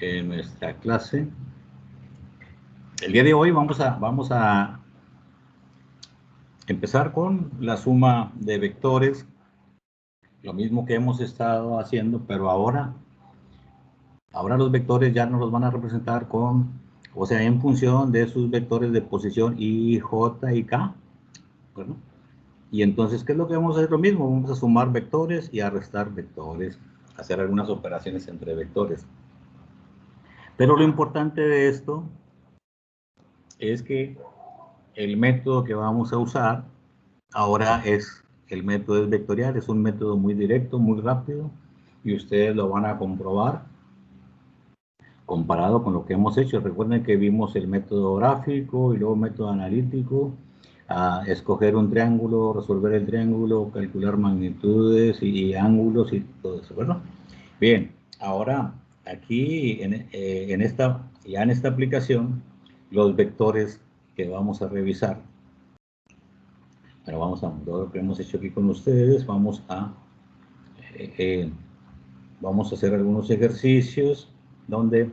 en nuestra clase. El día de hoy vamos a empezar con la suma de vectores, lo mismo que hemos estado haciendo, pero ahora los vectores ya nos los van a representar en función de sus vectores de posición I, J y K. Bueno, y entonces, ¿qué es lo que vamos a hacer? Lo mismo, vamos a sumar vectores y a restar vectores, hacer algunas operaciones entre vectores. Pero lo importante de esto es que el método que vamos a usar ahora el método es vectorial, es un método muy directo, muy rápido, y ustedes lo van a comprobar comparado con lo que hemos hecho. Recuerden que vimos el método gráfico y luego método analítico, a escoger un triángulo, resolver el triángulo, calcular magnitudes y ángulos y todo eso, ¿verdad? Bien, ahora aquí en esta aplicación, los vectores que vamos a revisar, pero todo lo que hemos hecho aquí con ustedes, vamos a hacer algunos ejercicios donde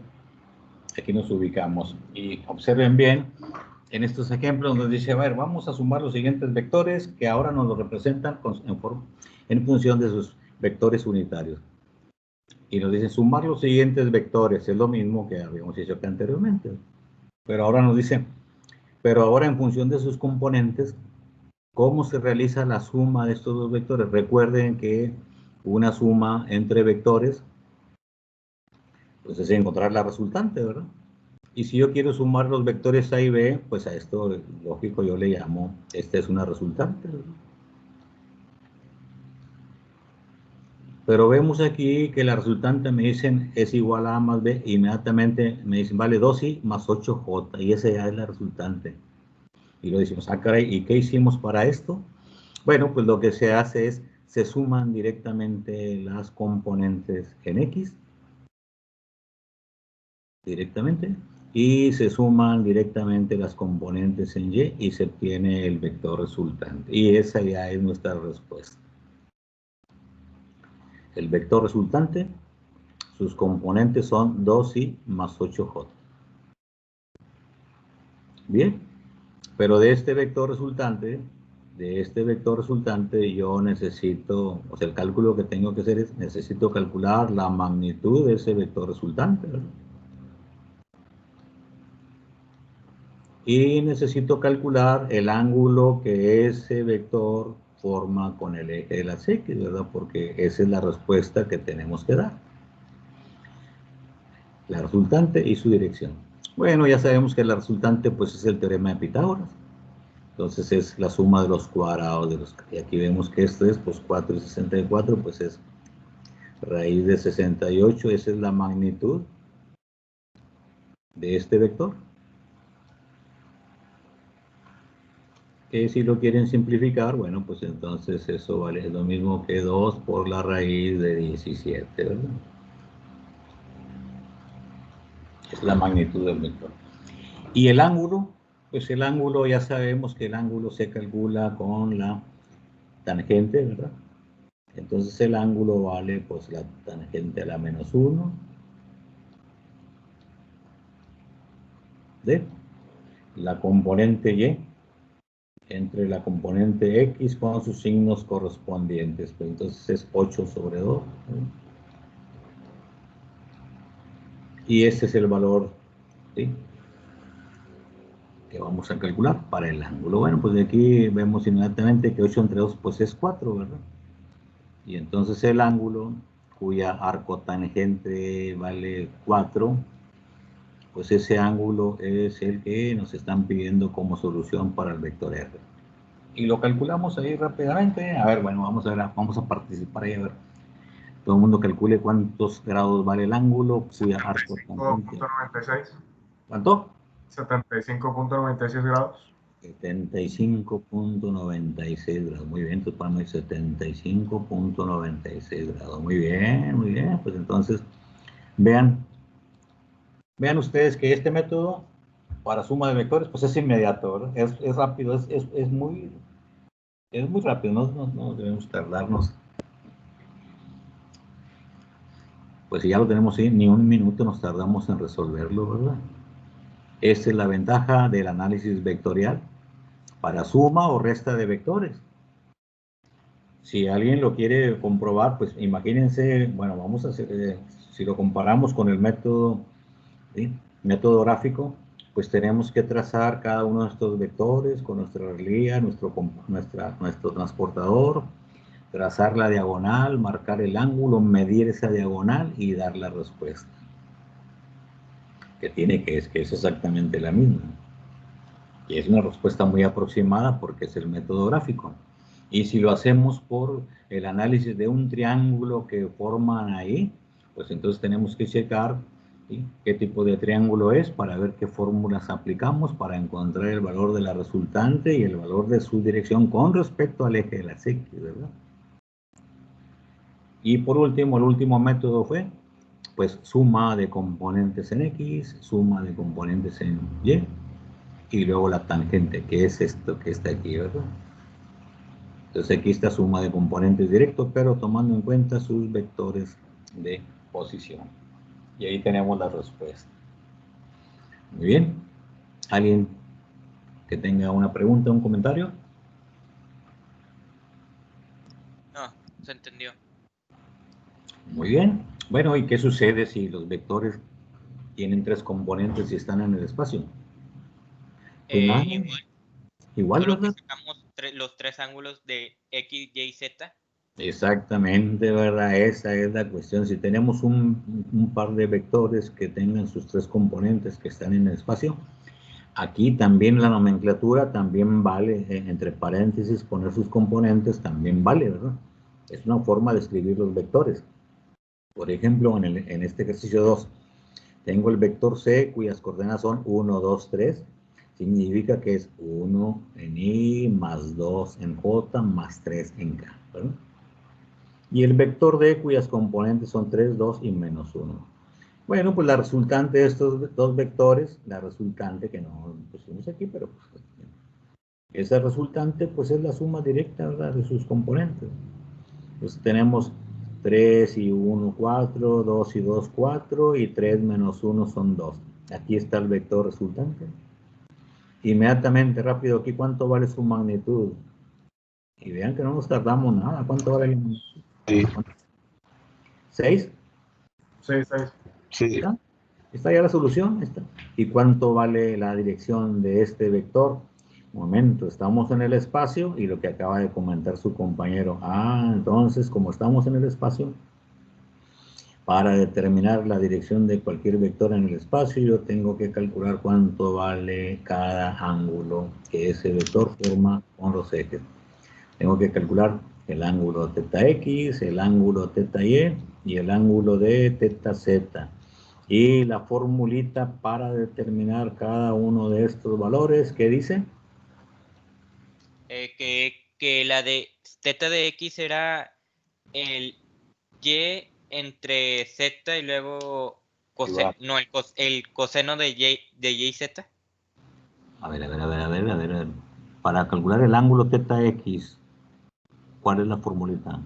aquí nos ubicamos. Y observen bien, en estos ejemplos nos dice, a ver, vamos a sumar los siguientes vectores que ahora nos lo representan en función de sus vectores unitarios. Y nos dice sumar los siguientes vectores, es lo mismo que habíamos hecho aquí anteriormente. Pero ahora nos dice, pero ahora en función de sus componentes, ¿cómo se realiza la suma de estos dos vectores? Recuerden que una suma entre vectores, pues es encontrar la resultante, ¿verdad? Y si yo quiero sumar los vectores A y B, pues a esto, lógico, yo le llamo, esta es una resultante, ¿verdad? Pero vemos aquí que la resultante me dicen es igual a A más B, inmediatamente me dicen vale 2i más 8j, y esa ya es la resultante. Y lo decimos, ah, caray, ¿y qué hicimos para esto? Bueno, pues lo que se hace es, se suman directamente las componentes en X, directamente, y se suman directamente las componentes en Y, y se obtiene el vector resultante. Y esa ya es nuestra respuesta. El vector resultante, sus componentes son 2i más 8j. Bien, pero de este vector resultante, yo necesito, o sea, el cálculo que tengo que hacer es, necesito calcular la magnitud de ese vector resultante, ¿verdad? Y necesito calcular el ángulo que ese vector forma con el eje de las X, ¿verdad? Porque esa es la respuesta que tenemos que dar. La resultante y su dirección. Bueno, ya sabemos que la resultante pues es el teorema de Pitágoras. Entonces es la suma de los cuadrados de los... Y aquí vemos que esto es pues 4 y 64, pues es raíz de 68, esa es la magnitud de este vector. Que si lo quieren simplificar, bueno, pues entonces eso vale lo mismo que 2 por la raíz de 17, ¿verdad? Es la magnitud del vector. Y el ángulo, pues el ángulo ya sabemos que el ángulo se calcula con la tangente, ¿verdad? Entonces el ángulo vale pues la tangente a la menos 1 de la componente Y entre la componente X con sus signos correspondientes. Pues entonces es 8 sobre 2. ¿sí? Y ese es el valor, ¿sí?, que vamos a calcular para el ángulo. Bueno, pues de aquí vemos inmediatamente que 8 entre 2 pues es 4, ¿verdad? Y entonces el ángulo cuya arco tangente vale 4, pues ese ángulo es el que nos están pidiendo como solución para el vector R. Y lo calculamos ahí rápidamente. A ver, bueno, vamos a participar ahí, a ver. Todo el mundo calcule cuántos grados vale el ángulo cuya arco tangente. 75.96. ¿Cuánto? 75.96 grados. 75.96 grados. Muy bien, entonces para 75.96 grados. Muy bien, muy bien. Pues entonces, vean ustedes que este método para suma de vectores, pues es inmediato, ¿verdad? Es rápido, es muy rápido, no debemos tardarnos. Pues si ya lo tenemos ahí, ni un minuto nos tardamos en resolverlo, ¿verdad? Esta es la ventaja del análisis vectorial para suma o resta de vectores. Si alguien lo quiere comprobar, pues imagínense, bueno, vamos a hacer, si lo comparamos con el método, ¿sí? Método gráfico, pues tenemos que trazar cada uno de estos vectores con nuestra relía, nuestro transportador, trazar la diagonal, marcar el ángulo, medir esa diagonal y dar la respuesta. Que es exactamente la misma. Y es una respuesta muy aproximada porque es el método gráfico. Y si lo hacemos por el análisis de un triángulo que forman ahí, pues entonces tenemos que checar, ¿sí?, qué tipo de triángulo es para ver qué fórmulas aplicamos para encontrar el valor de la resultante y el valor de su dirección con respecto al eje de las X, ¿verdad? Y por último, el último método fue, pues, suma de componentes en X, suma de componentes en Y luego la tangente, que es esto que está aquí, ¿verdad? Entonces aquí está suma de componentes directo, pero tomando en cuenta sus vectores de posición. Y ahí tenemos la respuesta. Muy bien. ¿Alguien que tenga una pregunta, un comentario? No, se entendió. Muy bien. Bueno, ¿y qué sucede si los vectores tienen tres componentes y están en el espacio? Pues nada, igual, Solo que ¿verdad? sacamos los tres ángulos de X, Y, Z. Exactamente, ¿verdad? Esa es la cuestión. Si tenemos un par de vectores que tengan sus tres componentes que están en el espacio, aquí también la nomenclatura también vale, entre paréntesis, poner sus componentes también vale, ¿verdad? Es una forma de escribir los vectores. Por ejemplo, en este ejercicio 2, tengo el vector C cuyas coordenadas son 1, 2, 3. Significa que es 1 en Y más 2 en J más 3 en K, ¿verdad? Y el vector D cuyas componentes son 3, 2 y menos 1. Bueno, pues la resultante de estos dos vectores, la resultante que no pusimos aquí, pero pues, esa resultante pues es la suma directa, ¿verdad?, de sus componentes. Pues tenemos 3 y 1, 4, 2 y 2, 4 y 3 menos 1 son 2. Aquí está el vector resultante. Inmediatamente, rápido, aquí cuánto vale su magnitud. Y vean que no nos tardamos nada. ¿Cuánto vale la magnitud? Sí. ¿6? 6, 6. Sí. Está ya la solución. Está. ¿Y cuánto vale la dirección de este vector? Un momento, estamos en el espacio y lo que acaba de comentar su compañero. Entonces, como estamos en el espacio, para determinar la dirección de cualquier vector en el espacio, yo tengo que calcular cuánto vale cada ángulo que ese vector forma con los ejes. Tengo que calcular el ángulo teta X, el ángulo teta Y y el ángulo de teta Z. Y la formulita para determinar cada uno de estos valores, ¿qué dice? Que la de teta de X era el Y entre Z y luego no, el coseno de Y Z. A ver. Para calcular el ángulo teta X, ¿cuál es la formulita?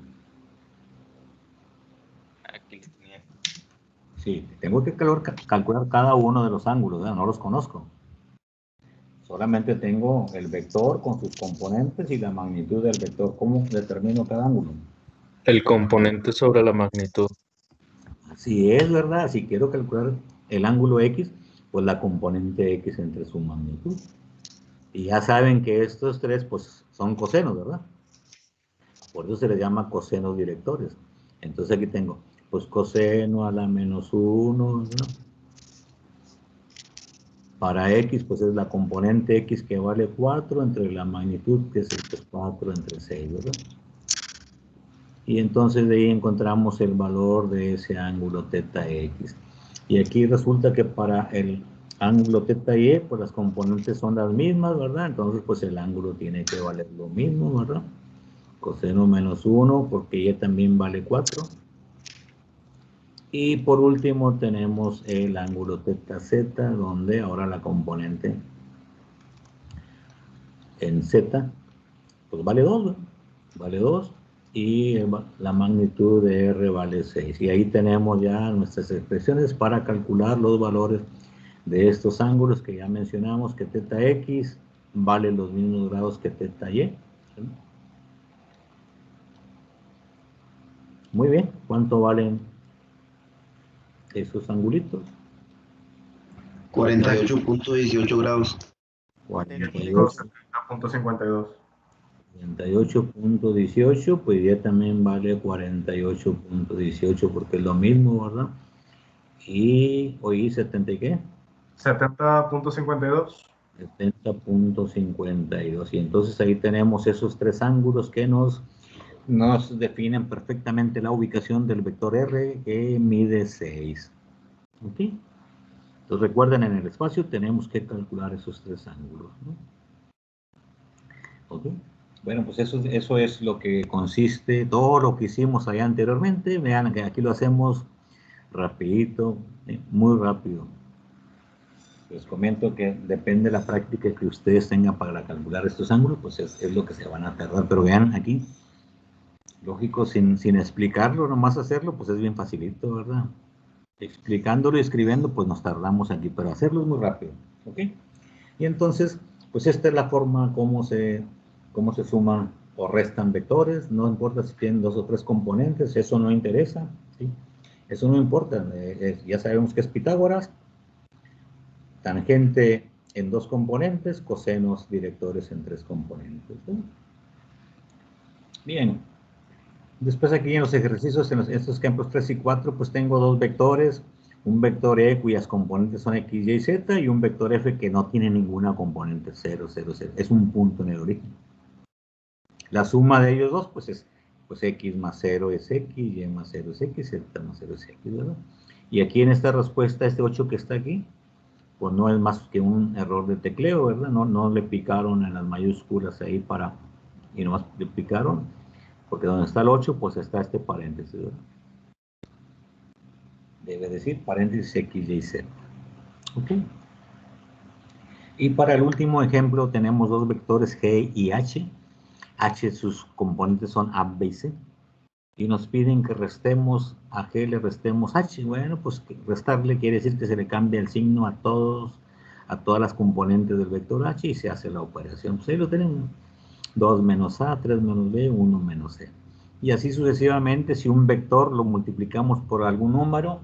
Aquí lo tenía. Sí, tengo que calcular cada uno de los ángulos, ¿verdad? No los conozco. Solamente tengo el vector con sus componentes y la magnitud del vector. ¿Cómo determino cada ángulo? El componente sobre la magnitud. Así es, ¿verdad? Si quiero calcular el ángulo X, pues la componente X entre su magnitud. Y ya saben que estos tres, pues, son cosenos, ¿verdad? Por eso se les llama cosenos directores. Entonces aquí tengo, pues, coseno a la menos 1, ¿no? Para X, pues es la componente X que vale 4 entre la magnitud, que es 4 entre 6, ¿verdad? Y entonces de ahí encontramos el valor de ese ángulo teta X. Y aquí resulta que para el ángulo teta Y, pues las componentes son las mismas, ¿verdad? Entonces, pues el ángulo tiene que valer lo mismo, ¿verdad? Coseno menos 1, porque Y también vale 4. Y por último tenemos el ángulo teta Z, donde ahora la componente en Z, pues vale 2, ¿verdad? Vale 2. y la magnitud de R vale 6. Y ahí tenemos ya nuestras expresiones para calcular los valores de estos ángulos que ya mencionamos, que teta X vale los mismos grados que teta Y. ¿Sí? Muy bien, ¿cuánto valen esos angulitos? 48.18 grados. 48. 70.52. 48.18, pues ya también vale 48.18 porque es lo mismo, ¿verdad? Y hoy 70 y qué? 70.52. 70.52. Y entonces ahí tenemos esos tres ángulos que nos definen perfectamente la ubicación del vector R que mide 6. ¿Ok? Entonces recuerden, en el espacio tenemos que calcular esos tres ángulos, ¿no? ¿Ok? Bueno, pues eso es lo que consiste, todo lo que hicimos allá anteriormente. Vean que aquí lo hacemos rapidito, muy rápido. Les comento que depende de la práctica que ustedes tengan para calcular estos ángulos, pues es lo que se van a tardar. Pero vean aquí, lógico, sin explicarlo, nomás hacerlo, pues es bien facilito, ¿verdad? Explicándolo y escribiendo, pues nos tardamos aquí, pero hacerlo es muy rápido, ¿ok? Y entonces, pues esta es la forma cómo se suman o restan vectores. No importa si tienen dos o tres componentes, eso no interesa, ¿sí? Eso no importa, ya sabemos que es Pitágoras, tangente en dos componentes, cosenos directores en tres componentes, ¿sí? Bien, después aquí en los ejercicios, en estos ejemplos 3 y 4, pues tengo dos vectores, un vector E cuyas componentes son X, Y, Z, y un vector F que no tiene ninguna componente, 0, 0, 0, es un punto en el origen. La suma de ellos dos, pues es X más 0 es X, Y más 0 es X, Z más 0 es X, ¿verdad? Y aquí en esta respuesta, este 8 que está aquí, pues no es más que un error de tecleo, ¿verdad? No le picaron en las mayúsculas ahí y nomás le picaron, porque donde está el 8, pues está este paréntesis, ¿verdad? Debe decir paréntesis X, Y, Z. ¿Ok? Y para el último ejemplo tenemos dos vectores G y H. H, sus componentes son A, B y C. Y nos piden que restemos a G, le restemos H. Bueno, pues restarle quiere decir que se le cambia el signo a todas las componentes del vector H y se hace la operación. Pues ahí lo tenemos. 2 menos A, 3 menos B, 1 menos C. Y así sucesivamente, si un vector lo multiplicamos por algún número,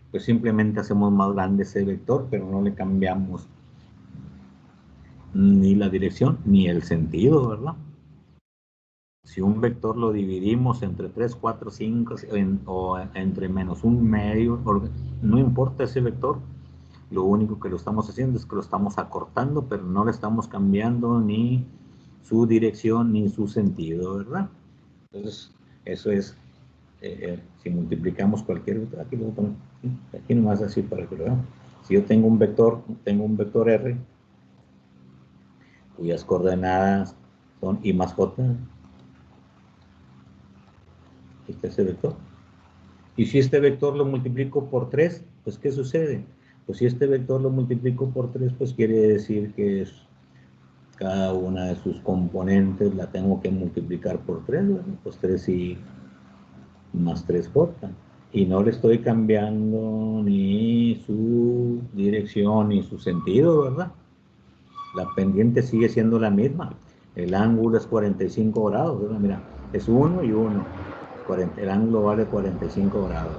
pues simplemente hacemos más grande ese vector, pero no le cambiamos ni la dirección ni el sentido, ¿verdad? Si un vector lo dividimos entre 3, 4, 5 o entre menos un medio, no importa ese vector, lo único que lo estamos haciendo es que lo estamos acortando, pero no le estamos cambiando ni su dirección ni su sentido, ¿verdad? Entonces, eso es, si multiplicamos cualquier vector, aquí lo voy a poner, ¿sí? Aquí nomás así para que lo vean. Si yo tengo un vector R, cuyas coordenadas son I más J, este es el vector. Y si este vector lo multiplico por 3, pues ¿qué sucede? Pues si este vector lo multiplico por 3, pues quiere decir que cada una de sus componentes la tengo que multiplicar por 3, ¿verdad? Pues 3 y más 3J. Y no le estoy cambiando ni su dirección ni su sentido, ¿verdad? La pendiente sigue siendo la misma. El ángulo es 45 grados, ¿verdad? Mira, es 1 y 1. El ángulo vale 45 grados.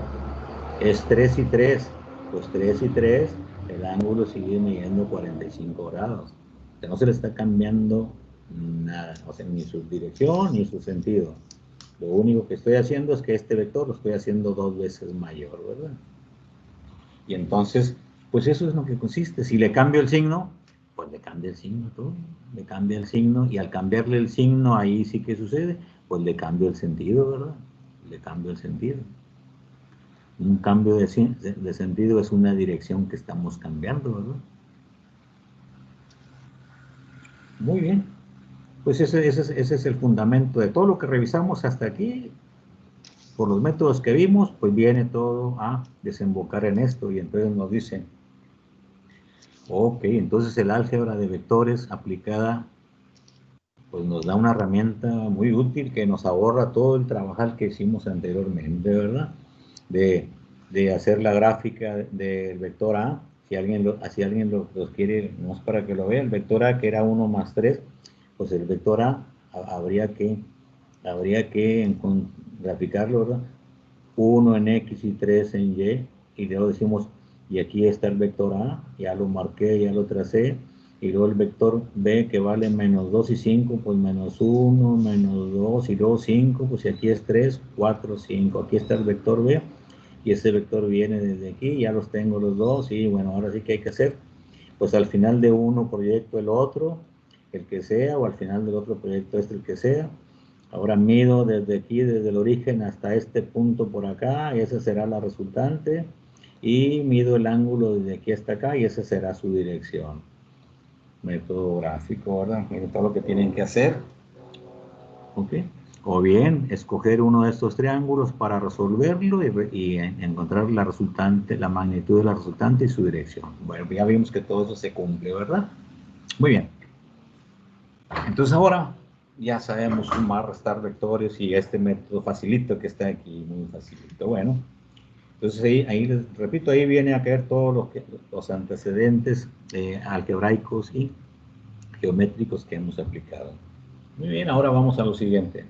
Es 3 y 3. Pues 3 y 3, el ángulo sigue midiendo 45 grados. O sea, no se le está cambiando nada. O sea, ni su dirección ni su sentido. Lo único que estoy haciendo es que este vector lo estoy haciendo 2 veces mayor, ¿verdad? Y entonces, pues eso es lo que consiste. Si le cambio el signo, pues le cambia el signo todo. Le cambia el signo y al cambiarle el signo, ahí sí que sucede, pues le cambio el sentido, ¿verdad? Le cambio el sentido. Un cambio de sentido es una dirección que estamos cambiando, ¿verdad? Muy bien. Pues ese es el fundamento de todo lo que revisamos hasta aquí. Por los métodos que vimos, pues viene todo a desembocar en esto. Y entonces nos dice, ok, entonces el álgebra de vectores aplicada pues nos da una herramienta muy útil que nos ahorra todo el trabajo que hicimos anteriormente, ¿verdad? De hacer la gráfica del vector A, si alguien los quiere, no es para que lo vea, el vector A que era 1 más 3, pues el vector A habría que graficarlo, ¿verdad? 1 en X y 3 en Y, y luego decimos, y aquí está el vector A, ya lo marqué, ya lo tracé, y luego el vector B que vale menos 2 y 5, pues menos 1, menos 2, y luego 5, pues si aquí es 3, 4, 5, aquí está el vector B, y ese vector viene desde aquí, ya los tengo los dos, y bueno, ahora sí que hay que hacer, pues al final de uno proyecto el otro, el que sea, o al final del otro proyecto el que sea. Ahora mido desde aquí, desde el origen hasta este punto por acá, y esa será la resultante, y mido el ángulo desde aquí hasta acá, y esa será su dirección. Método gráfico, ¿verdad? Miren todo lo que tienen que hacer. ¿Ok? O bien, escoger uno de estos triángulos para resolverlo y encontrar la resultante, la magnitud de la resultante y su dirección. Bueno, ya vimos que todo eso se cumple, ¿verdad? Muy bien. Entonces ahora ya sabemos sumar, restar vectores y este método facilito que está aquí, muy facilito. Bueno, entonces ahí les repito, ahí viene a caer todos los antecedentes algebraicos y geométricos que hemos aplicado. Muy bien, ahora vamos a lo siguiente.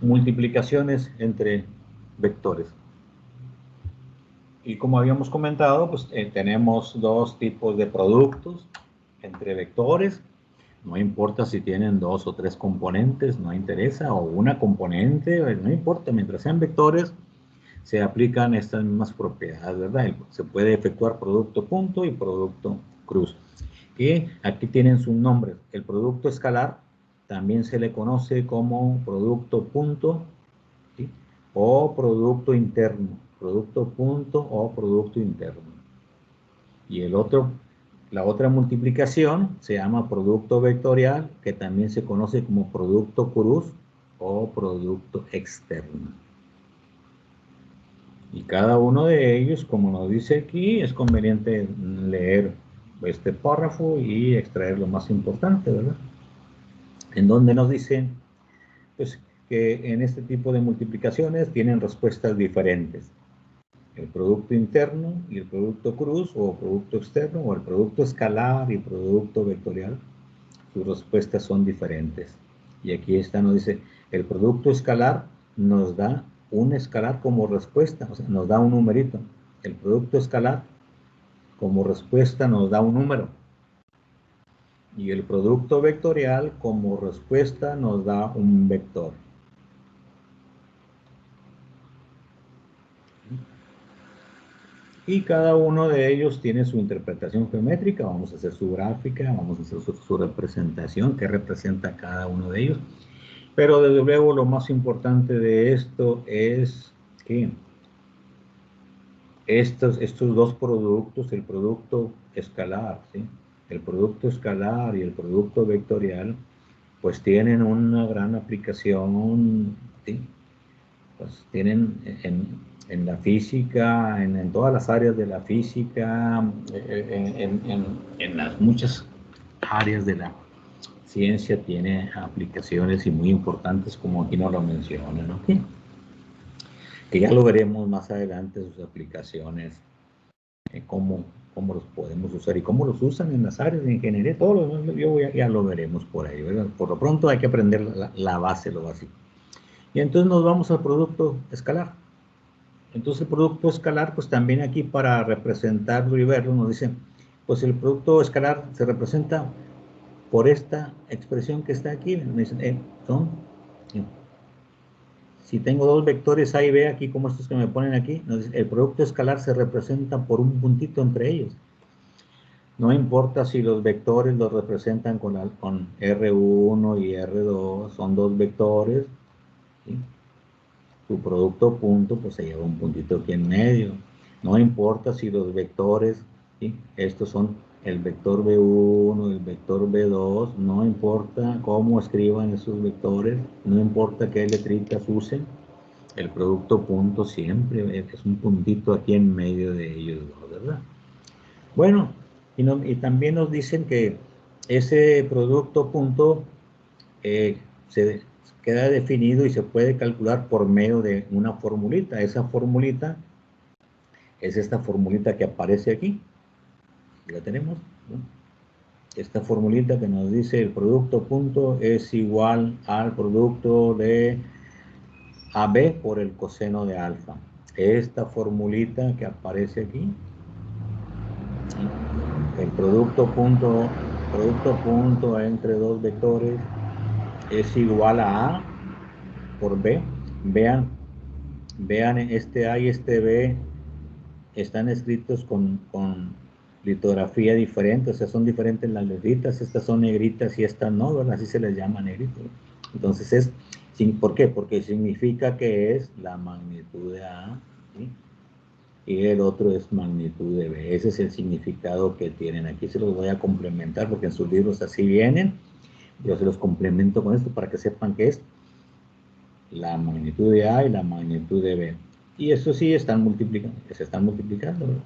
Multiplicaciones entre vectores. Y como habíamos comentado, pues tenemos dos tipos de productos entre vectores. No importa si tienen 2 o 3 componentes, no interesa, o una componente, no importa, mientras sean vectores, se aplican estas mismas propiedades, ¿verdad? Se puede efectuar producto punto y producto cruz. Y aquí tienen sus nombres. El producto escalar también se le conoce como producto punto, ¿sí? O producto interno, producto punto o producto interno. Y la otra multiplicación se llama producto vectorial, que también se conoce como producto cruz o producto externo. Y cada uno de ellos, como nos dice aquí, es conveniente leer este párrafo y extraer lo más importante, ¿verdad? En donde nos dicen pues, que en este tipo de multiplicaciones tienen respuestas diferentes. El producto interno y el producto cruz o producto externo, o el producto escalar y producto vectorial, sus respuestas son diferentes. Y aquí está, nos dice, el producto escalar nos da un escalar como respuesta, o sea, nos da un numerito. El producto escalar como respuesta nos da un número. Y el producto vectorial como respuesta nos da un vector. Y cada uno de ellos tiene su interpretación geométrica. Vamos a hacer su gráfica, vamos a hacer su representación, que representa cada uno de ellos. Pero desde luego lo más importante de esto es que estos dos productos, el producto escalar, ¿sí? El producto escalar y el producto vectorial, pues tienen una gran aplicación, ¿sí? Pues tienen en la física, en todas las áreas de la física, en las muchas áreas de la ciencia tiene aplicaciones y muy importantes, como aquí nos lo mencionan, ¿no? Que ya lo veremos más adelante, sus aplicaciones, cómo los podemos usar y cómo los usan en las áreas de ingeniería, todo lo demás ya lo veremos por ahí, ¿verdad? Por lo pronto hay que aprender la base, lo básico. Y entonces nos vamos al producto escalar. Entonces el producto escalar, pues también aquí para representarlo y verlo, nos dicen, pues el producto escalar se representa por esta expresión que está aquí. Me dicen, si tengo dos vectores A y B aquí, como estos que me ponen aquí, el producto escalar se representa por un puntito entre ellos. No importa si los vectores los representan con R1 y R2, son dos vectores, ¿sí? Su producto punto, pues se lleva un puntito aquí en medio. No importa si los vectores, ¿sí? Estos son el vector B1, el vector B2, no importa cómo escriban esos vectores, no importa qué letritas usen, el producto punto siempre es un puntito aquí en medio de ellos, ¿verdad? Bueno, y también nos dicen que ese producto punto se queda definido y se puede calcular por medio de una formulita. Esa formulita es esta formulita que aparece aquí. La tenemos, ¿no? Esta formulita que nos dice el producto punto es igual al producto de AB por el coseno de alfa. Esta formulita que aparece aquí, el producto punto entre dos vectores es igual a por B. Vean este A y este B están escritos con litografía diferente, o sea, son diferentes las letritas, estas son negritas y estas no, ¿verdad? Así se les llama negrito. Entonces ¿por qué? Porque significa que es la magnitud de A, ¿sí? Y el otro es magnitud de B. Ese es el significado que tienen. Aquí se los voy a complementar porque en sus libros así vienen. Yo se los complemento con esto para que sepan que es la magnitud de A y la magnitud de B. Y eso sí se están multiplicando, ¿verdad?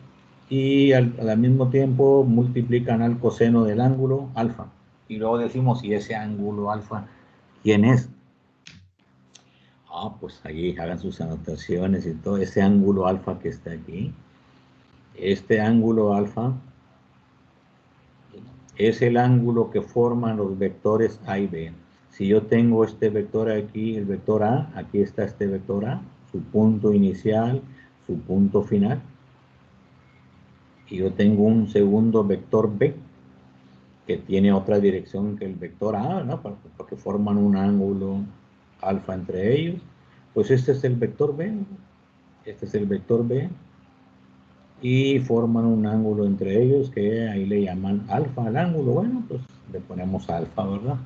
Y al mismo tiempo multiplican al coseno del ángulo alfa. Y luego decimos, ¿y ese ángulo alfa quién es? Pues ahí hagan sus anotaciones y todo. Ese ángulo alfa que está aquí, este ángulo alfa es el ángulo que forman los vectores A y B. Si yo tengo este vector aquí, el vector A, aquí está este vector A, su punto inicial, su punto final. Y yo tengo un segundo vector B, que tiene otra dirección que el vector A, ¿no? Porque forman un ángulo alfa entre ellos. Pues este es el vector B, ¿no? Este es el vector B. Y forman un ángulo entre ellos que ahí le llaman alfa al ángulo. Bueno, pues le ponemos alfa, ¿verdad?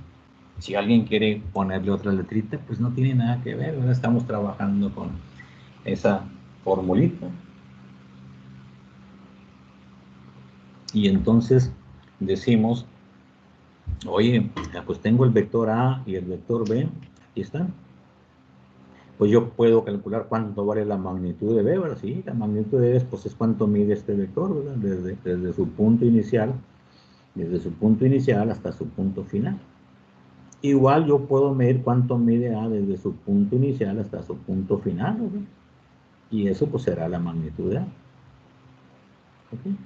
Si alguien quiere ponerle otra letrita, pues no tiene nada que ver, ¿verdad? Estamos trabajando con esa formulita. Y entonces decimos, oye, pues tengo el vector A y el vector B, aquí están. Pues yo puedo calcular cuánto vale la magnitud de B, ¿verdad? Sí, la magnitud de B pues es cuánto mide este vector, ¿verdad? Desde su punto inicial, hasta su punto final. Igual yo puedo medir cuánto mide A desde su punto inicial hasta su punto final, ¿verdad? Y eso pues será la magnitud de A. ¿Okay?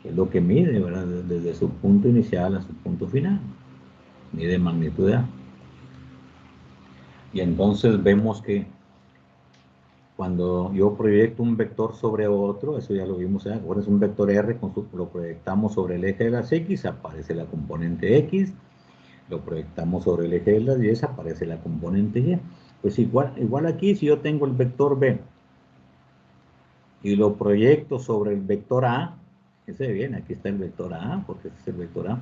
Que es lo que mide, ¿verdad? Desde su punto inicial a su punto final. Mide magnitud de A. Y entonces vemos que cuando yo proyecto un vector sobre otro, eso ya lo vimos, ahora es un vector R, lo proyectamos sobre el eje de las X, aparece la componente X, lo proyectamos sobre el eje de las Y, aparece la componente Y. Pues igual aquí, si yo tengo el vector B y lo proyecto sobre el vector A, ese bien, aquí está el vector A, porque ese es el vector A,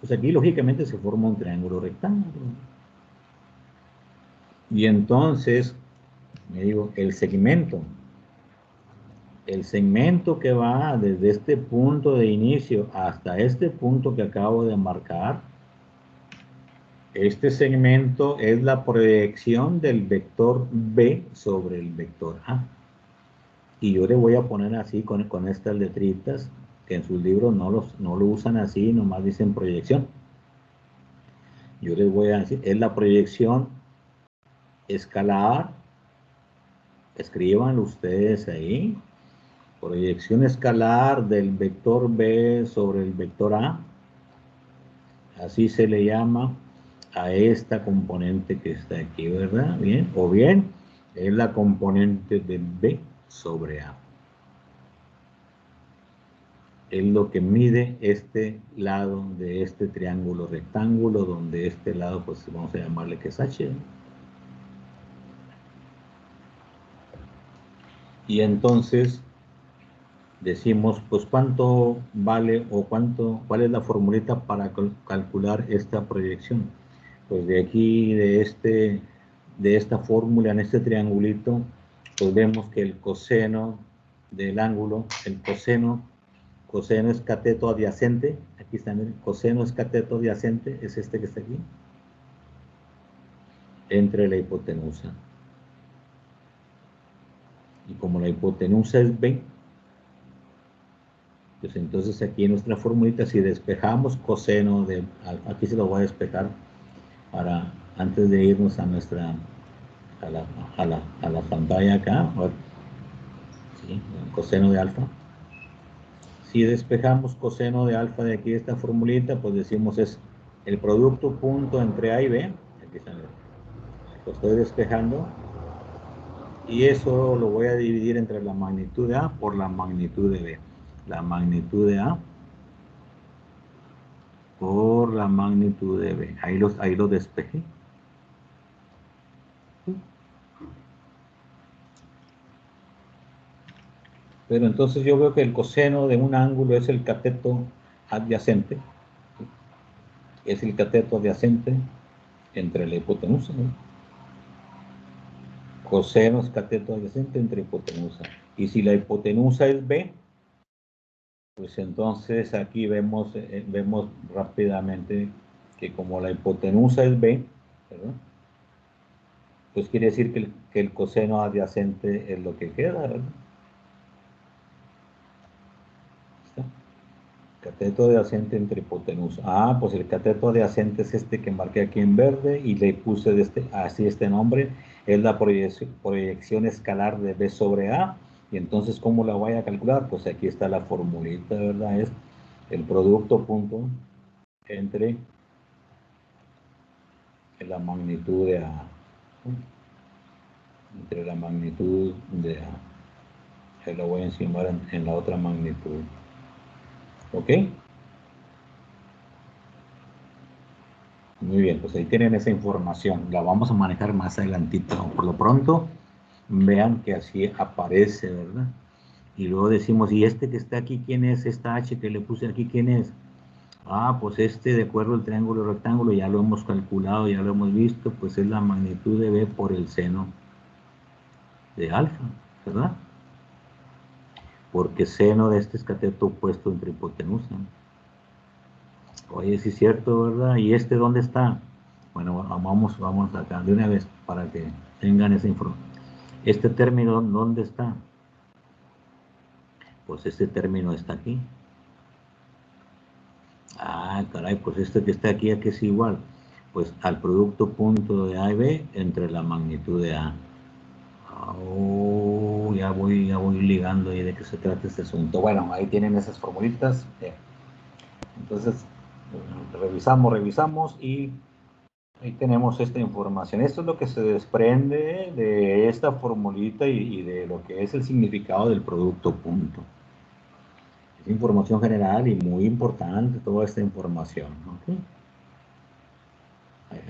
pues aquí lógicamente se forma un triángulo rectángulo. Y entonces, me digo, el segmento que va desde este punto de inicio hasta este punto que acabo de marcar, este segmento es la proyección del vector B sobre el vector A. Y yo le voy a poner así con estas letritas, que en sus libros no lo usan así, nomás dicen proyección. Yo les voy a decir, es la proyección escalar, escriban ustedes ahí, proyección escalar del vector B sobre el vector A, así se le llama a esta componente que está aquí, ¿verdad? Bien, o bien es la componente de B sobre A. Es lo que mide este lado de este triángulo rectángulo, donde este lado, pues vamos a llamarle que es H, ¿no? Y entonces decimos, pues cuánto vale o cuál es la formulita para calcular esta proyección. Pues de aquí, de esta fórmula, en este triangulito, pues vemos que el coseno del ángulo, el coseno es cateto adyacente, aquí está, el coseno es cateto adyacente, es este que está aquí, entre la hipotenusa. Y como la hipotenusa es B, Pues entonces aquí en nuestra formulita, si despejamos coseno de alfa, aquí se lo voy a despejar para antes de irnos a nuestra a la pantalla acá, ¿sí? El coseno de alfa. Si despejamos coseno de alfa de aquí de esta formulita, pues decimos es el producto punto entre A y B. Aquí está, lo estoy despejando. Y eso lo voy a dividir entre la magnitud de A por la magnitud de B. La magnitud de A por la magnitud de B. Ahí lo despejé. Pero entonces yo veo que el coseno de un ángulo es el cateto adyacente. Es el cateto adyacente entre la hipotenusa, ¿no? Coseno es cateto adyacente entre hipotenusa. Y si la hipotenusa es B, pues entonces aquí vemos rápidamente que como la hipotenusa es B, ¿verdad? Pues quiere decir que el coseno adyacente es lo que queda, ¿verdad? ¿Está? Cateto adyacente entre hipotenusa. Ah, pues el cateto adyacente es este que marqué aquí en verde y le puse así este nombre. Es la proyección escalar de B sobre A. Y entonces, ¿cómo la voy a calcular? Pues aquí está la formulita, ¿verdad? Es el producto punto entre la magnitud de A. Entre la magnitud de A. Ahí lo voy a encimar en la otra magnitud. ¿Ok? Muy bien, pues ahí tienen esa información. La vamos a manejar más adelantito. Por lo pronto, vean que así aparece, ¿verdad? Y luego decimos, ¿y este que está aquí quién es? Esta H que le puse aquí, ¿quién es? Ah, pues de acuerdo al triángulo rectángulo, ya lo hemos calculado, ya lo hemos visto, pues es la magnitud de B por el seno de alfa, ¿verdad? Porque seno de este es cateto opuesto entre hipotenusa. Oye, sí es cierto, ¿verdad? ¿Y dónde está? Bueno, vamos acá de una vez para que tengan esa información. Este término, ¿dónde está? Pues este término está aquí. Ah, caray, pues este que está aquí, ¿a qué es igual? Pues al producto punto de A y B entre la magnitud de A. Oh, ya voy ligando ahí de qué se trata este asunto. Bueno, ahí tienen esas formulitas. Entonces, revisamos y ahí tenemos esta información. Esto es lo que se desprende de esta formulita y de lo que es el significado del producto punto. Es información general y muy importante toda esta información. ¿Okay?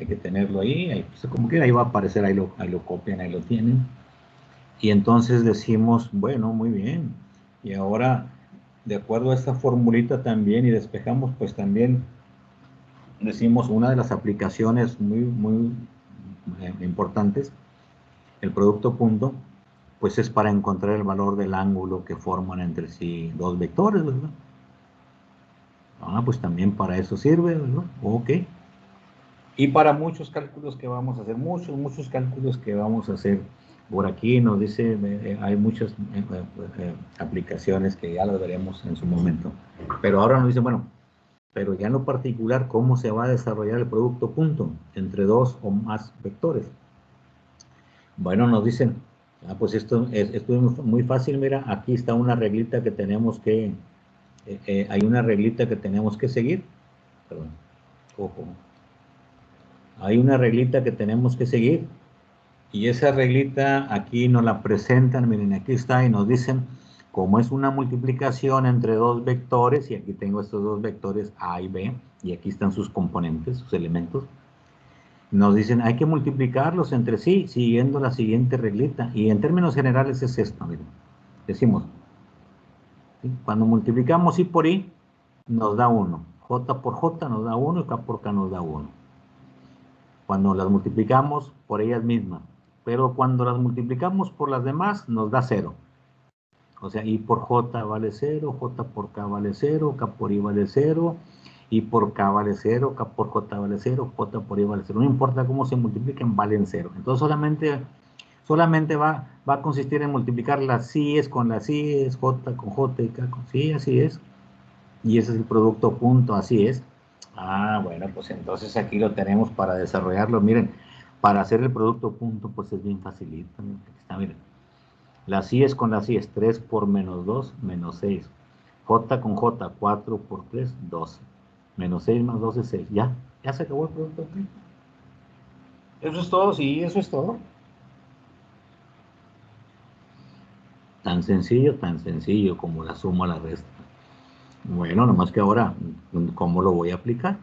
Hay que tenerlo ahí, pues, como que ahí va a aparecer, ahí lo copian, ahí lo tienen. Y entonces decimos, bueno, muy bien. Y ahora, de acuerdo a esta formulita también, y despejamos, pues también decimos una de las aplicaciones muy importantes, el producto punto, pues es para encontrar el valor del ángulo que forman entre sí dos vectores, ¿verdad? Ah, pues también para eso sirve, ¿verdad? Ok. Y para muchos cálculos que vamos a hacer, muchos cálculos que vamos a hacer por aquí, nos dice, hay muchas aplicaciones que ya las veremos en su momento. Pero ahora nos dice, bueno, pero ya en lo particular, ¿cómo se va a desarrollar el producto punto entre dos o más vectores? Bueno, nos dicen, pues esto es muy fácil, mira, aquí está una reglita que tenemos que, hay una reglita que tenemos que seguir, perdón, ojo, hay una reglita que tenemos que seguir, y esa reglita aquí nos la presentan, miren, aquí está, y nos dicen, como es una multiplicación entre dos vectores, y aquí tengo estos dos vectores A y B, y aquí están sus componentes, sus elementos, nos dicen, hay que multiplicarlos entre sí, siguiendo la siguiente reglita, y en términos generales es esto, miren, decimos, ¿sí? Cuando multiplicamos I por I, nos da 1, J por J nos da 1, y K por K nos da 1. Cuando las multiplicamos por ellas mismas, pero cuando las multiplicamos por las demás, nos da 0. O sea, I por J vale 0, J por K vale 0, K por I vale 0, I por K vale 0, K por J vale 0, J por I vale 0. No importa cómo se multipliquen, valen 0. Entonces solamente va a consistir en multiplicar las síes con las síes, J con J y K con sí, así es. Y ese es el producto punto, así es. Ah, bueno, pues entonces aquí lo tenemos para desarrollarlo. Miren, para hacer el producto punto, pues es bien facilito. Aquí está, miren. Las IES con las IES, 3 por menos 2, menos 6. J con J, 4 por 3, 12. Menos 6 más 12, 6. Ya se acabó el producto punto. Eso es todo, sí, eso es todo. Tan sencillo como la suma a la resta. Bueno, nomás que ahora, ¿cómo lo voy a aplicar?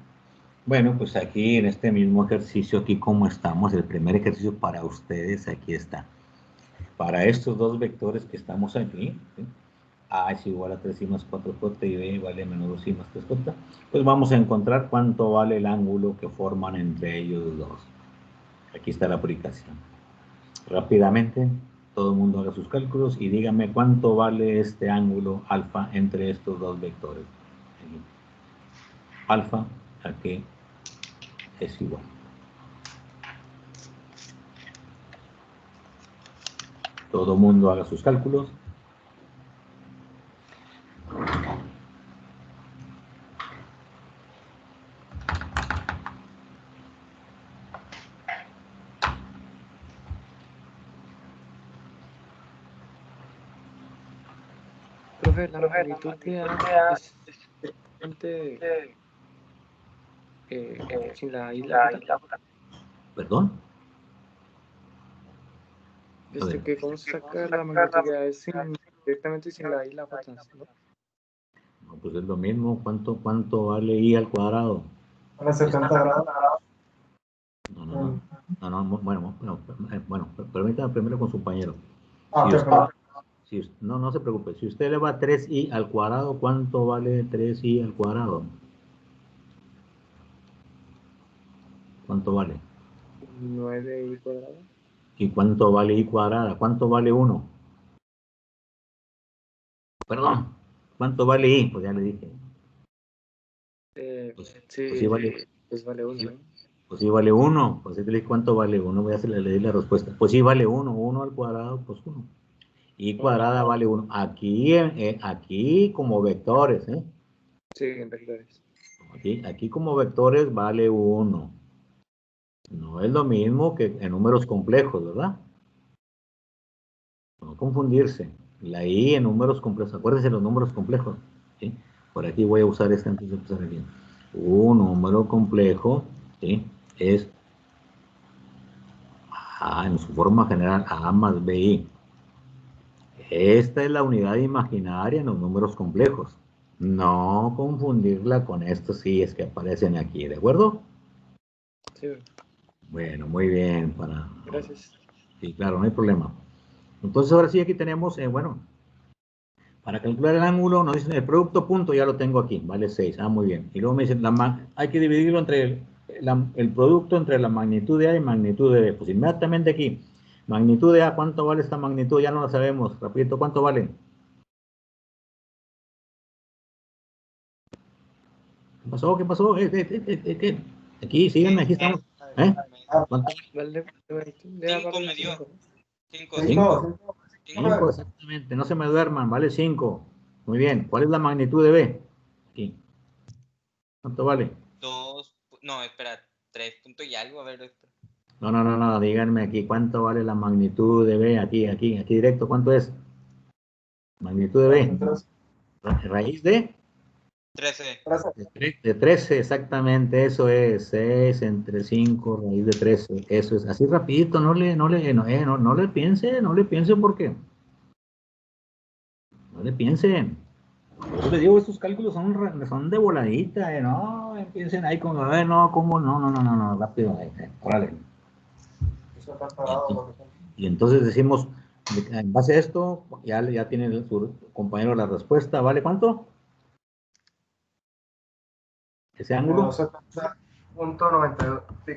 Bueno, pues aquí en este mismo ejercicio, aquí como estamos, el primer ejercicio para ustedes, aquí está. Para estos dos vectores que estamos aquí, ¿sí? A es igual a 3i más 4j y b vale menos 2i más 3j, pues vamos a encontrar cuánto vale el ángulo que forman entre ellos dos. Aquí está la aplicación. Rápidamente, todo el mundo haga sus cálculos y dígame cuánto vale este ángulo alfa entre estos dos vectores. Alfa, ¿a qué es igual? Todo el mundo haga sus cálculos. Profe, la magnitud de A es simplemente sin la I y la J. ¿Perdón? A ver. Que cómo se saca la magnitud de A es directamente sin la I y la J, ¿no? No, pues es lo mismo. ¿Cuánto vale i al cuadrado? Vale 70 grados. Bueno, permítame primero con su compañero. Ah, Si ok, perdón. no se preocupe. Si usted eleva 3i al cuadrado, ¿cuánto vale 3i al cuadrado? ¿Cuánto vale? 9I cuadrado. ¿Y cuánto vale i cuadrada? ¿Cuánto vale 1? Perdón. ¿Cuánto vale i? Pues ya le dije. Pues sí vale. Pues vale 1, ¿no? Pues sí vale 1. Pues si te dije cuánto vale 1, voy a hacerle leer la respuesta. Pues sí vale 1. 1 al cuadrado, pues 1. I cuadrada vale 1. Aquí como vectores, ¿eh? Sí, en vectores. Aquí como vectores vale 1. No es lo mismo que en números complejos, ¿verdad? No confundirse. La I en números complejos. Acuérdense los números complejos. ¿Sí? Por aquí voy a usar este antes de empezar aquí. Un número complejo, ¿sí? Es A en su forma general, A más BI. Esta es la unidad imaginaria en los números complejos. No confundirla con estos sí es que aparecen aquí, ¿de acuerdo? Sí, Bueno, muy bien. gracias. Sí, claro, no hay problema. Entonces ahora sí aquí tenemos, bueno, para calcular el ángulo nos dicen el producto punto, ya lo tengo aquí, vale 6. Ah, muy bien. Y luego me dicen, hay que dividirlo entre el producto entre la magnitud de A y magnitud de B. Pues inmediatamente aquí, magnitud de A, ¿cuánto vale esta magnitud? Ya no la sabemos. Rapidito, ¿cuánto vale? ¿Qué pasó? ¿Qué pasó? ¿Qué? Aquí, síganme, aquí estamos. ¿Cuánto? Vale, 5 me dio. 5. 5, exactamente. No se me duerman, vale 5. Muy bien. ¿Cuál es la magnitud de B? Aquí. ¿Cuánto vale? 2. No, espera. 3 puntos y algo. A ver. Espera. No. Díganme aquí, ¿cuánto vale la magnitud de B? Aquí directo. ¿Cuánto es? Magnitud de B. Raíz de 13. de 13, exactamente, eso es 6 entre 5, raíz de 13, eso es, así rapidito, no le piense porque, no le piensen. Yo les digo, estos cálculos son de voladita, no piensen ahí con, no, ¿cómo? No, rápido, órale. Y entonces decimos, en base a esto, ya tiene su compañero la respuesta, ¿vale cuánto? Ese ángulo. 70.92. Sí,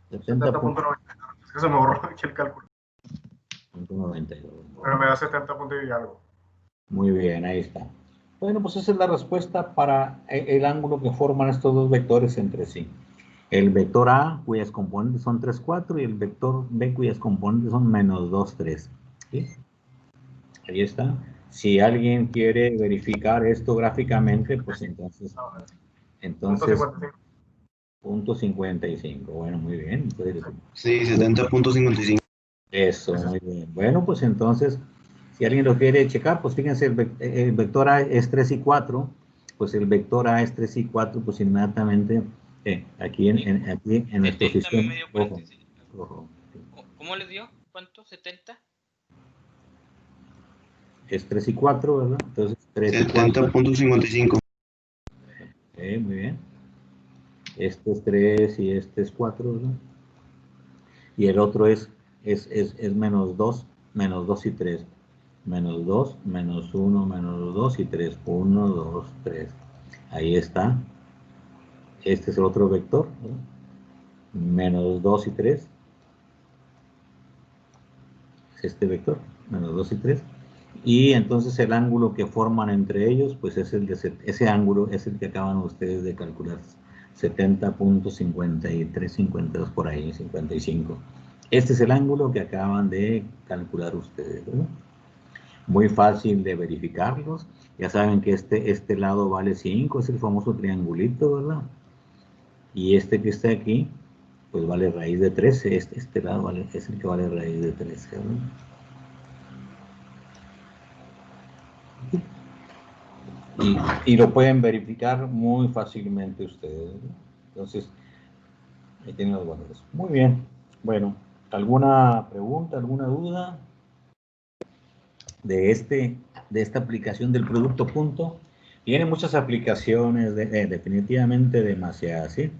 70.92. Es que se me borró aquí el cálculo. 92. Pero me da 70 puntos y algo. Muy bien, ahí está. Bueno, pues esa es la respuesta para el ángulo que forman estos dos vectores entre sí. El vector A, cuyas componentes son 3, 4, y el vector B, cuyas componentes son menos 2, 3. ¿Sí? Ahí está. Si alguien quiere verificar esto gráficamente, pues entonces punto 55. Bueno, muy bien. Entonces, Sí, 70.55. eso, muy bien. Bueno, pues entonces, si alguien lo quiere checar, pues fíjense, el vector A es 3 y 4, pues el vector A es 3 y 4, pues inmediatamente aquí en nuestro 70 sistema. me dio Ojo, 45. ojo. ¿Cómo le dio? ¿Cuánto? ¿70? Es 3 y 4, ¿verdad? Entonces 3 y 4. 70.55. Muy bien. Este es 3 y este es 4, ¿verdad? Y el otro es menos 2 y 3. Menos 2, menos 1, menos 2 y 3. 1, 2, 3. Ahí está. Este es el otro vector, ¿verdad? Menos 2 y 3. Es este vector, menos 2 y 3. Y entonces el ángulo que forman entre ellos, pues es ese ángulo es el que acaban ustedes de calcular. 70.53, 52 por ahí, 55. Este es el ángulo que acaban de calcular ustedes, ¿verdad? Muy fácil de verificarlos. Ya saben que este lado vale 5, es el famoso triangulito, ¿verdad? Y este que está aquí, pues vale raíz de 13. Este lado es el que vale raíz de 13, ¿verdad? Y lo pueden verificar muy fácilmente ustedes, ¿no? Entonces, ahí tienen los valores. Muy bien. Bueno, ¿alguna pregunta, alguna duda de esta aplicación del producto punto? Tiene muchas aplicaciones, definitivamente demasiadas, ¿sí?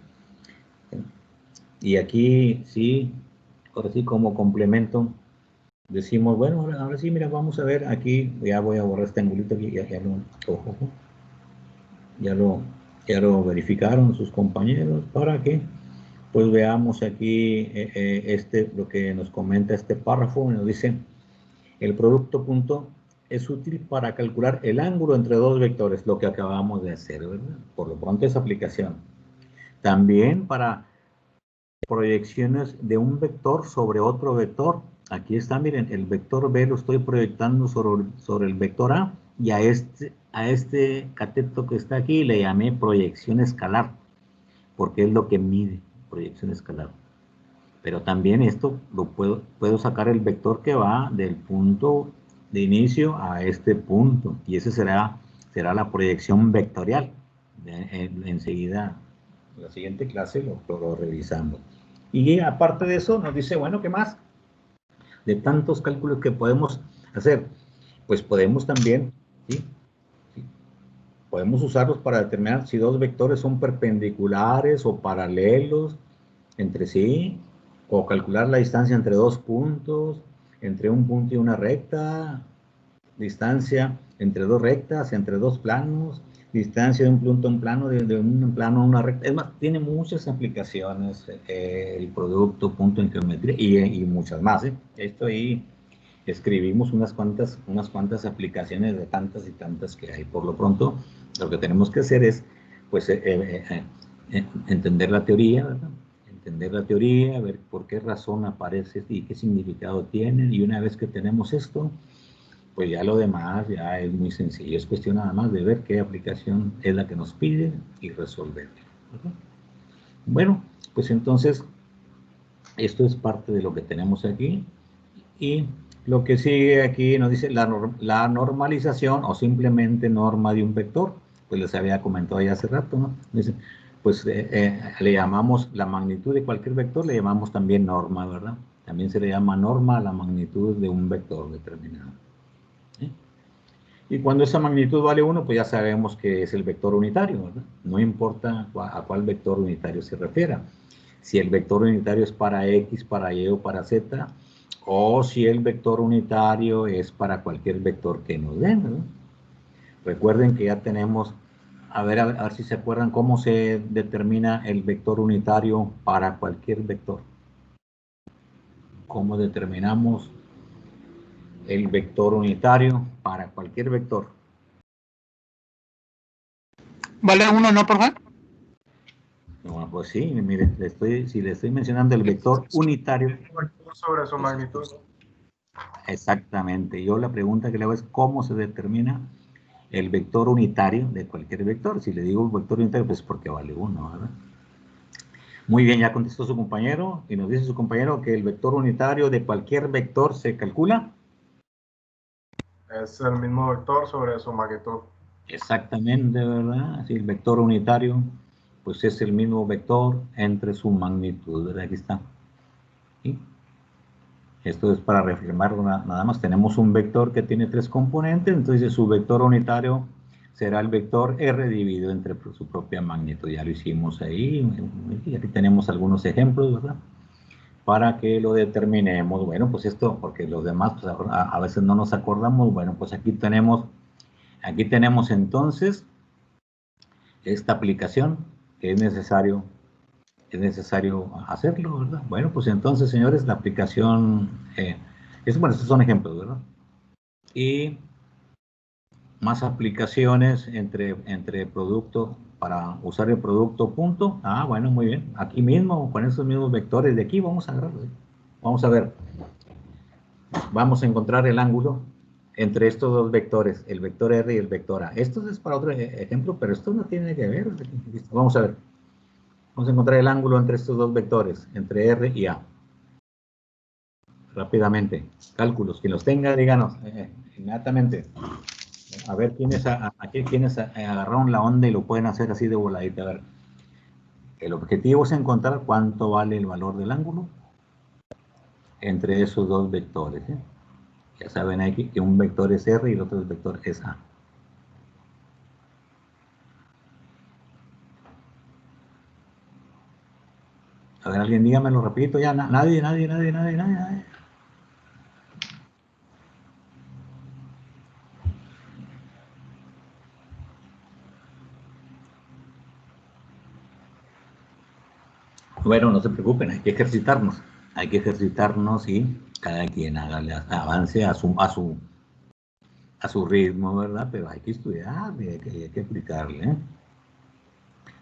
Y aquí, sí, ahora sí, como complemento, decimos, bueno, ahora sí, mira, vamos a ver, aquí ya voy a borrar este angulito aquí, ya lo verificaron sus compañeros para que pues veamos aquí lo que nos comenta este párrafo. Nos dice, el producto punto es útil para calcular el ángulo entre dos vectores, lo que acabamos de hacer, ¿verdad? Por lo pronto es aplicación. También para proyecciones de un vector sobre otro vector. Aquí está, miren, el vector B lo estoy proyectando sobre el vector A, y a este cateto que está aquí le llamé proyección escalar, porque es lo que mide proyección escalar. Pero también esto lo puedo sacar el vector que va del punto de inicio a este punto, y ese será la proyección vectorial. Enseguida, en la siguiente clase lo revisamos. Y aparte de eso, nos dice, bueno, ¿qué más? De tantos cálculos que podemos hacer, pues podemos también, ¿sí? Podemos usarlos para determinar si dos vectores son perpendiculares o paralelos entre sí, o calcular la distancia entre dos puntos, entre un punto y una recta, distancia entre dos rectas, entre dos planos, distancia de un punto a un plano, de un plano a una recta. Es más, tiene muchas aplicaciones el producto punto en geometría y muchas más. Esto ahí escribimos unas cuantas aplicaciones de tantas y tantas que hay. Por lo pronto, lo que tenemos que hacer es, pues, entender la teoría, ¿verdad? Entender la teoría, ver por qué razón aparece y qué significado tiene, y una vez que tenemos esto, pues ya lo demás ya es muy sencillo, es cuestión nada más de ver qué aplicación es la que nos pide y resolverla. Bueno, pues entonces, esto es parte de lo que tenemos aquí, y lo que sigue aquí nos dice la normalización o simplemente norma de un vector, pues les había comentado ya hace rato, ¿no? Dice, pues le llamamos la magnitud de cualquier vector, le llamamos también norma, ¿verdad? También se le llama norma a la magnitud de un vector determinado. ¿Sí? Y cuando esa magnitud vale 1, pues ya sabemos que es el vector unitario, ¿verdad? No importa a cuál vector unitario se refiera. Si el vector unitario es para X, para Y o para Z, o si el vector unitario es para cualquier vector que nos den, ¿verdad? Recuerden que ya tenemos, a ver si se acuerdan cómo se determina el vector unitario para cualquier vector. ¿Cómo determinamos el vector unitario para cualquier vector? ¿Vale 1, no, por favor? No, pues sí, mire, si le estoy mencionando el vector unitario. Sobre su magnitud. Exactamente. Yo la pregunta que le hago es cómo se determina el vector unitario de cualquier vector. Si le digo vector unitario, pues porque vale 1, ¿verdad? Muy bien, ya contestó su compañero y nos dice su compañero que el vector unitario de cualquier vector se calcula. Es el mismo vector sobre su magnitud. Exactamente, ¿verdad? Así el vector unitario, pues es el mismo vector entre su magnitud, ¿verdad? Aquí está. ¿Sí? Esto es para reafirmar nada más. Tenemos un vector que tiene 3 componentes, entonces su vector unitario será el vector R dividido entre su propia magnitud. Ya lo hicimos ahí. Y aquí tenemos algunos ejemplos, ¿verdad? Para que lo determinemos. Bueno, pues esto, porque los demás pues, a veces no nos acordamos. Bueno, pues aquí tenemos entonces esta aplicación que es necesario hacerlo, ¿verdad? Bueno, pues entonces, señores, la aplicación, bueno, estos son ejemplos, ¿verdad? Y más aplicaciones entre producto, para usar el producto punto. Bueno, muy bien. Aquí mismo, con esos mismos vectores de aquí, vamos a agarrarlo. Vamos a ver. Vamos a encontrar el ángulo entre estos dos vectores, el vector R y el vector A. Esto es para otro ejemplo, pero esto no tiene que ver. Vamos a ver. Vamos a encontrar el ángulo entre estos dos vectores, entre R y A. Rápidamente. Cálculos. Quien los tenga, díganos inmediatamente. A ver quiénes agarraron la onda y lo pueden hacer así de voladita. A ver. El objetivo es encontrar cuánto vale el valor del ángulo entre esos dos vectores. Ya saben aquí que un vector es R y el otro vector es A. A ver, alguien dígamelo rapidito ya. Nadie. Bueno, no se preocupen, hay que ejercitarnos. Hay que ejercitarnos y cada quien avance a su ritmo, ¿verdad? Pero hay que estudiarle, hay que aplicarle.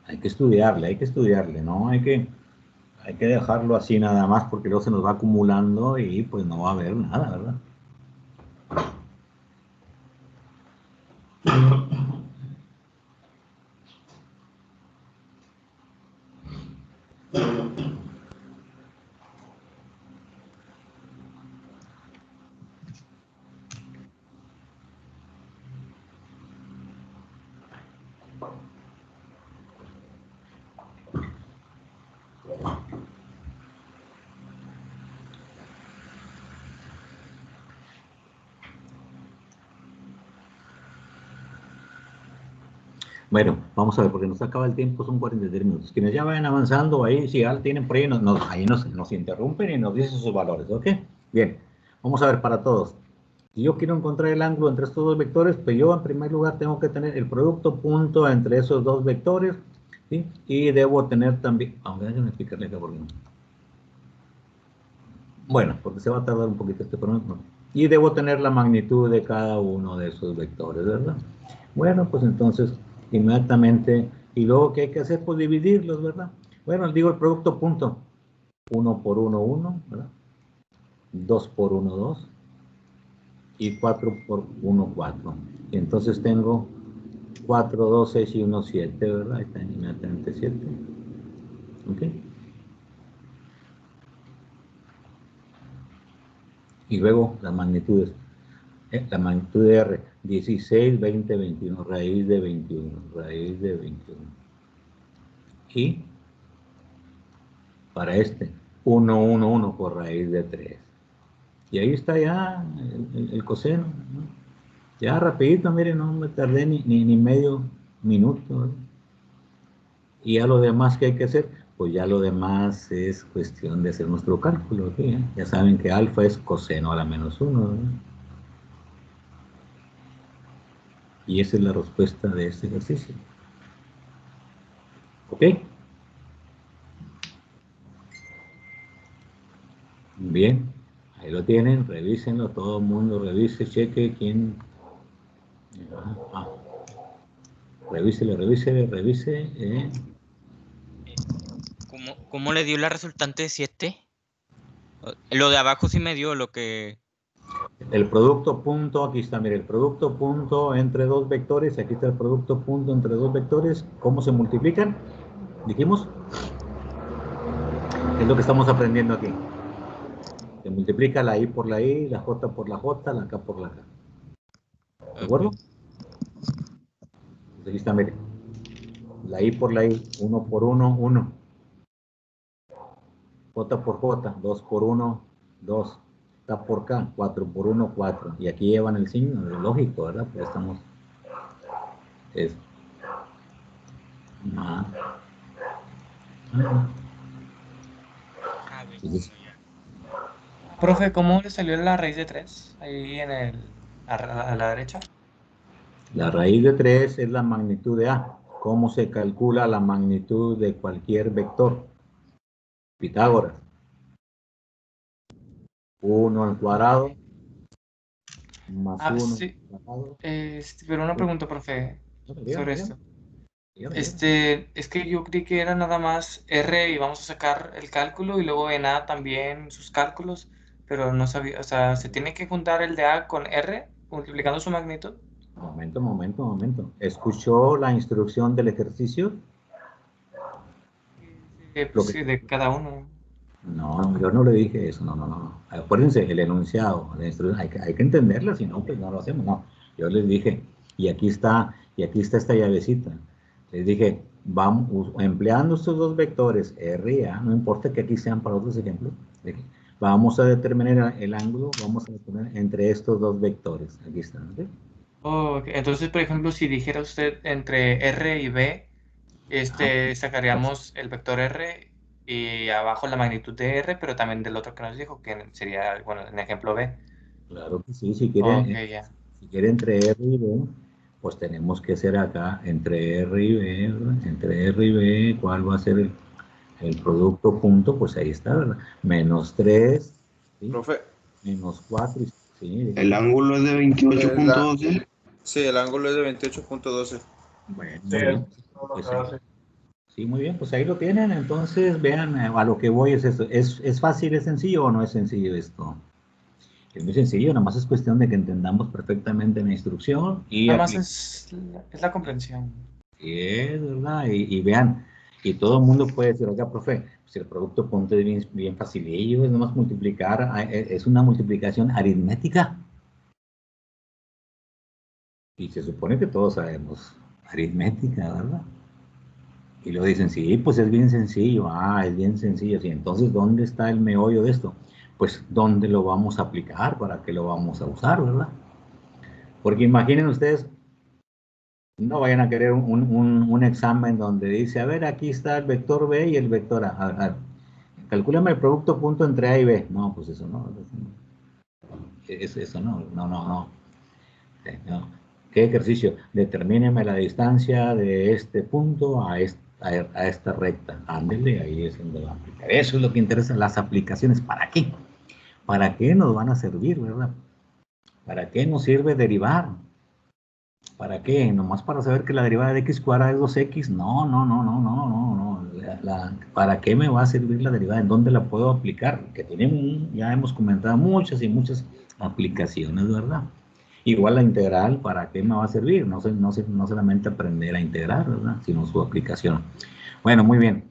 Hay que estudiarle, ¿no? Hay que dejarlo así nada más porque luego se nos va acumulando y pues no va a haber nada, ¿verdad? Bueno, vamos a ver, porque nos acaba el tiempo, son 43 minutos. Quienes ya vayan avanzando, ahí si ya tienen por ahí, ahí nos interrumpen y nos dicen sus valores, ¿ok? Bien, vamos a ver para todos. Si yo quiero encontrar el ángulo entre estos dos vectores, pues yo en primer lugar tengo que tener el producto punto entre esos dos vectores, ¿sí? Y debo tener también, aunque déjenme explicarle acá por qué. Bueno, porque se va a tardar un poquito este programa. Y debo tener la magnitud de cada uno de esos vectores, ¿verdad? Bueno, pues entonces, inmediatamente, y luego, ¿qué hay que hacer? Pues dividirlos, ¿verdad? Bueno, digo el producto punto. 1 por 1, 1, ¿verdad? 2 por 1, 2. Y 4 por 1, 4. Y entonces tengo 4, 2, 6 y 1, 7, ¿verdad? Ahí está inmediatamente 7. ¿Ok? Y luego las magnitudes. La magnitud de R, 16, 20, 21, raíz de 21, raíz de 21. Y para este, 1, 1, 1 por raíz de 3. Y ahí está ya el coseno, ¿no? Ya rapidito, miren, no me tardé ni medio minuto, ¿no? Y ya lo demás que hay que hacer, pues ya lo demás es cuestión de hacer nuestro cálculo, ¿sí? Ya saben que alfa es coseno a la menos 1, ¿no? Y esa es la respuesta de este ejercicio. ¿Ok? Bien, ahí lo tienen, revísenlo, todo el mundo revise, cheque, quién... Revise. ¿Cómo le dio la resultante de 7? Lo de abajo sí me dio lo que... El producto punto, aquí está, mire, el producto punto entre dos vectores, aquí está el producto punto entre dos vectores, ¿cómo se multiplican? Dijimos, es lo que estamos aprendiendo aquí. Se multiplica la I por la I, la J por la J, la K por la K. ¿De acuerdo? Entonces aquí está, mire, la I por la I, 1 por 1, 1. J por J, 2 por 1, 2. K por K, 4 por 1, 4. Y aquí llevan el signo, lógico, ¿verdad? Pues estamos... Es... Ah. Ah. Entonces, Profe, ¿cómo le salió la raíz de 3? Ahí a la derecha. la raíz de 3 es la magnitud de A. ¿Cómo se calcula la magnitud de cualquier vector? Pitágoras. 1 al cuadrado más 1 sí. al cuadrado. Pero una pregunta, profe, Dígame, sobre dígame, esto. dígame. Es que yo creí que era nada más R y vamos a sacar el cálculo y luego en A también sus cálculos, pero no sabía, o sea, ¿se tiene que juntar el de A con R multiplicando su magnitud? Momento. ¿Escuchó la instrucción del ejercicio? Pues sí, de cada uno. No, yo no le dije eso, no. Acuérdense, el enunciado, la instrucción, hay que entenderla, si no, pues no lo hacemos, no. Yo les dije, y aquí está esta llavecita. Les dije, vamos, empleando estos dos vectores, R y A, no importa que aquí sean para otros ejemplos, vamos a determinar el ángulo, vamos a determinar entre estos dos vectores. Aquí están, ¿sí? Entonces, por ejemplo, si dijera usted entre R y B, sacaríamos el vector R y abajo la magnitud de R, pero también del otro que nos dijo, que sería, bueno, en ejemplo B. Claro que sí, si quiere, Ya. si quiere entre R y B, pues tenemos que hacer acá entre R y B, ¿verdad? Entre R y B, ¿cuál va a ser el producto punto? Pues ahí está, ¿verdad? Menos 3, ¿sí? Profe, Menos 4, ¿sí? El ángulo es de 28.12. sí, el ángulo es de 28.12. Bueno, Sí, muy bien. todo lo Pues que sí. hace. Sí, muy bien, pues ahí lo tienen. Entonces, vean, a lo que voy es eso. ¿Es fácil, es sencillo o no es sencillo esto? Es muy sencillo, nada más es cuestión de que entendamos perfectamente la instrucción y Nada más es la comprensión. es verdad, y vean, y todo el mundo puede decir, oiga, profe, si el producto punto es bien facilillo, es nomás multiplicar, es una multiplicación aritmética. Y se supone que todos sabemos aritmética, ¿verdad? Y lo dicen, sí, pues es bien sencillo, es bien sencillo, sí, entonces, ¿dónde está el meollo de esto? Pues, ¿dónde lo vamos a aplicar? ¿Para qué lo vamos a usar, verdad? Porque imaginen ustedes, no vayan a querer un examen donde dice, a ver, aquí está el vector B y el vector A. A ver, calcúlame el producto punto entre A y B. No, pues eso no. Eso no. No. ¿Qué ejercicio? Determíneme la distancia de este punto a esta recta. Ándele, ahí es donde va a aplicar. Eso es lo que interesa, las aplicaciones. ¿Para qué? ¿Para qué nos van a servir, verdad? ¿Para qué nos sirve derivar? ¿Para qué? ¿Nomás para saber que la derivada de x cuadrada es 2x? No. ¿Para qué me va a servir la derivada? ¿En dónde la puedo aplicar? Que ya hemos comentado muchas aplicaciones, ¿verdad? Igual la integral, ¿para qué me va a servir? No solamente aprender a integrar, ¿verdad? Sino su aplicación. Bueno, muy bien.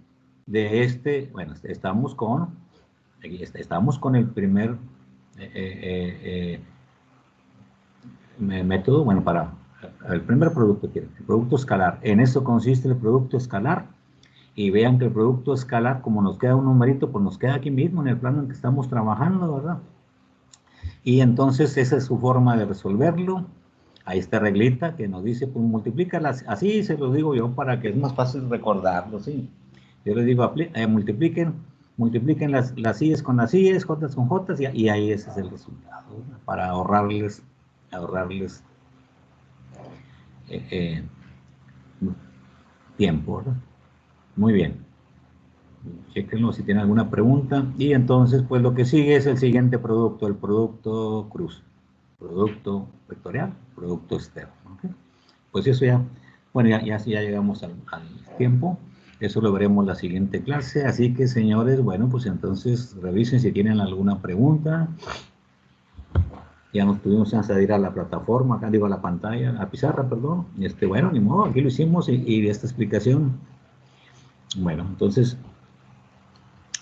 Estamos con el primer método, bueno, para el primer producto, el producto escalar. En eso consiste el producto escalar. Y vean que el producto escalar, como nos queda un numerito, pues nos queda aquí mismo en el plano en que estamos trabajando, ¿verdad? Y entonces esa es su forma de resolverlo. Ahí está reglita que nos dice, pues multiplícalas. Así se lo digo yo para que es más fácil recordarlo, ¿sí? Yo les digo, multipliquen las I's con las I's, J's con J's, y ahí ese es el resultado, ¿verdad? Para ahorrarles tiempo, ¿verdad? Muy bien. Chequenlo si tienen alguna pregunta. Y entonces, pues lo que sigue es el siguiente producto, el producto cruz. Producto vectorial, producto externo. ¿Okay? Pues eso ya, bueno, ya llegamos al tiempo. Eso lo veremos la siguiente clase. Así que, señores, bueno, pues entonces revisen si tienen alguna pregunta. Ya nos pudimos salir a la plataforma, acá digo a la pantalla, a la pizarra, perdón. Bueno, ni modo, aquí lo hicimos y esta explicación. Bueno, entonces,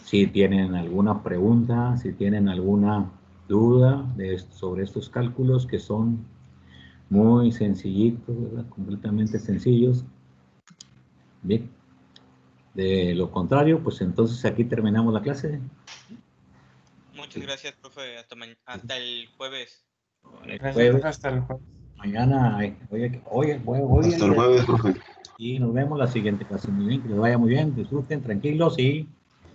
si tienen alguna pregunta, si tienen alguna duda sobre estos cálculos que son muy sencillitos, ¿verdad? Completamente sencillos. Bien. De lo contrario, pues entonces aquí terminamos la clase. Muchas gracias, profe. Hasta el jueves. Gracias, profe, hasta el jueves. Mañana, voy Hasta el jueves, profe. y nos vemos la siguiente clase. Muy bien, que les vaya muy bien, disfruten, tranquilos y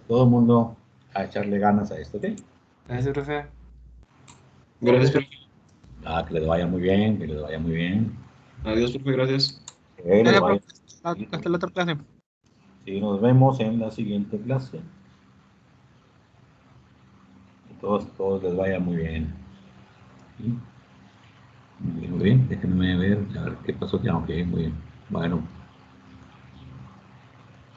todo el mundo a echarle ganas a esto, ¿ok? Gracias, profe. Gracias, profe. Que les vaya muy bien, que les vaya muy bien. Adiós, profe, gracias. Que les vaya- Hasta la otra clase. Sí, nos vemos en la siguiente clase. Que todos les vaya muy bien. ¿Sí? Muy bien, déjenme ver, a ver qué pasó. Ya, ok, muy bien. Bueno.